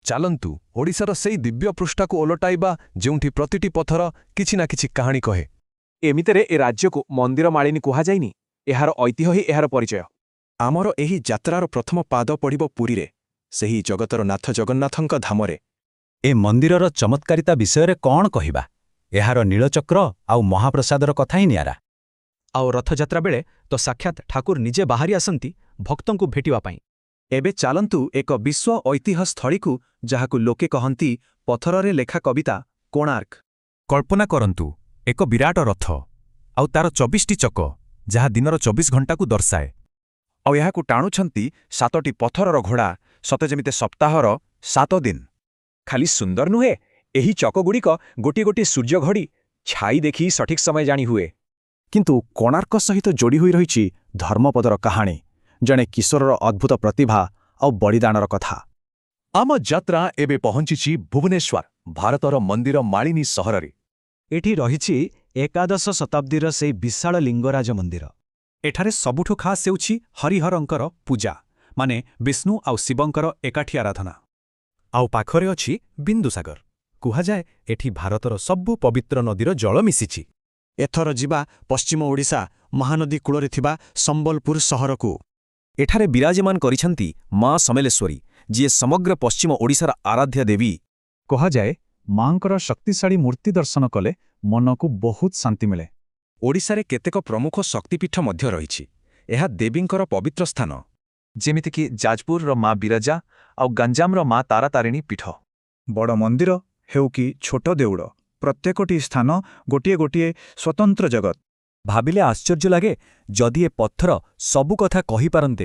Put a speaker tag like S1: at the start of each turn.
S1: ଚାଲନ୍ତୁ ଓଡ଼ିଶାର ସେଇ ଦିବ୍ୟ ପୃଷ୍ଠାକୁ ଓଲଟାଇବା ଯେଉଁଠି ପ୍ରତିଟି ପଥର କିଛି ନା କିଛି କାହାଣୀ କହେ।
S2: ଏମିତିରେ ଏ ରାଜ୍ୟକୁ ମନ୍ଦିର ମାଳିନୀ କୁହାଯାଇନି, ଏହାର ଐତିହ୍ୟ ହିଁ ଏହାର ପରିଚୟ।
S3: ଆମର ଏହି ଯାତ୍ରାର ପ୍ରଥମ ପାଦ ପଡ଼ିବ ପୁରୀରେ, ସେହି ଜଗତର ନାଥ ଜଗନ୍ନାଥଙ୍କ ଧାମରେ।
S4: ଏ ମନ୍ଦିରର ଚମତ୍କାରିତା ବିଷୟରେ କ'ଣ କହିବା? ଏହାର ନୀଳଚକ୍ର ଆଉ ମହାପ୍ରସାଦର କଥା ହିଁ ନିଆରା।
S5: ଆଉ ରଥଯାତ୍ରା ବେଳେ ତ ସାକ୍ଷାତ୍ ଠାକୁର ନିଜେ ବାହାରି ଆସନ୍ତି ଭକ୍ତଙ୍କୁ ଭେଟିବା ପାଇଁ।
S3: ଏବେ ଚାଲନ୍ତୁ ଏକ ବିଶ୍ୱ ଐତିହ୍ୟ ସ୍ଥଳୀକୁ, ଯାହାକୁ ଲୋକେ କହନ୍ତି ପଥରରେ ଲେଖା କବିତା, କୋଣାର୍କ।
S4: କଳ୍ପନା କରନ୍ତୁ ଏକ ବିରାଟ ରଥ, ଆଉ ତାର 24ଟି ଚକ, ଯାହା ଦିନର 24 ଘଣ୍ଟାକୁ ଦର୍ଶାଏ।
S3: ଆଉ ଏହାକୁ ଟାଣୁଛନ୍ତି 7ଟି ପଥରର ଘୋଡ଼ା, ସତେ ଯେମିତି ସପ୍ତାହର 7 ଦିନ।
S2: ଖାଲି ସୁନ୍ଦର ନୁହେଁ, ଏହି ଚକଗୁଡ଼ିକ ଗୋଟିଏ ଗୋଟିଏ ସୂର୍ଯ୍ୟଘଡ଼ି, ଛାଇ ଦେଖି ସଠିକ୍ ସମୟ ଜାଣି ହୁଏ।
S3: କିନ୍ତୁ କୋଣାର୍କ ସହିତ ଯୋଡ଼ି ହୋଇ ରହିଛି ଧର୍ମପଦର କାହାଣୀ, ଜଣେ କିଶୋରର ଅଦ୍ଭୁତ ପ୍ରତିଭା ଆଉ ବଳିଦାନର କଥା।
S1: ଆମ ଯାତ୍ରା ଏବେ ପହଞ୍ଚିଛି ଭୁବନେଶ୍ୱର, ଭାରତର ମନ୍ଦିର ମାଳିନୀ ସହରରେ।
S5: ଏଠି ରହିଛି ଏକାଦଶ ଶତାବ୍ଦୀର ସେହି ବିଶାଳ ଲିଙ୍ଗରାଜ ମନ୍ଦିର।
S4: ଏଠାରେ ସବୁଠୁ ଖାସ୍ ହେଉଛି ହରିହରଙ୍କର ପୂଜା, ମାନେ ବିଷ୍ଣୁ ଆଉ ଶିବଙ୍କର ଏକାଠି ଆରାଧନା। ଆଉ ପାଖରେ ଅଛି ବିନ୍ଦୁସାଗର। କୁହାଯାଏ ଏଠି ଭାରତର ସବୁ ପବିତ୍ର ନଦୀର ଜଳ ମିଶିଛି।
S3: ଏଥର ଯିବା ପଶ୍ଚିମ ଓଡ଼ିଶା, ମହାନଦୀ କୂଳରେ ଥିବା ସମ୍ବଲପୁର ସହରକୁ।
S4: ଏଠାରେ ବିରାଜମାନ କରିଛନ୍ତି ମା ସମଲେଶ୍ୱରୀ, ଯିଏ ସମଗ୍ର ପଶ୍ଚିମ ଓଡ଼ିଶାର ଆରାଧ୍ୟା ଦେବୀ।
S6: କୁହାଯାଏ ମାଙ୍କର ଶକ୍ତିଶାଳୀ ମୂର୍ତ୍ତି ଦର୍ଶନ କଲେ ମନକୁ ବହୁତ ଶାନ୍ତି ମିଳେ।
S3: ଓଡ଼ିଶାରେ କେତେକ ପ୍ରମୁଖ ଶକ୍ତିପୀଠ ମଧ୍ୟ ରହିଛି। ଏହା ଦେବୀଙ୍କର ପବିତ୍ର ସ୍ଥାନ, ଯେମିତିକି ଯାଜପୁରର ମା ବିରଜା ଆଉ ଗଞ୍ଜାମର ମା ତାରାତାରିଣୀ ପୀଠ। ବଡ଼ ମନ୍ଦିର ହେଉ କି ଛୋଟ ଦେଉଳ, ପ୍ରତ୍ୟେକଟି ସ୍ଥାନ ଗୋଟିଏ ଗୋଟିଏ ସ୍ୱତନ୍ତ୍ର ଜଗତ।
S4: ଭାବିଲେ ଆଶ୍ଚର୍ଯ୍ୟ ଲାଗେ, ଯଦି ଏ ପଥର ସବୁ କଥା କହିପାରନ୍ତେ,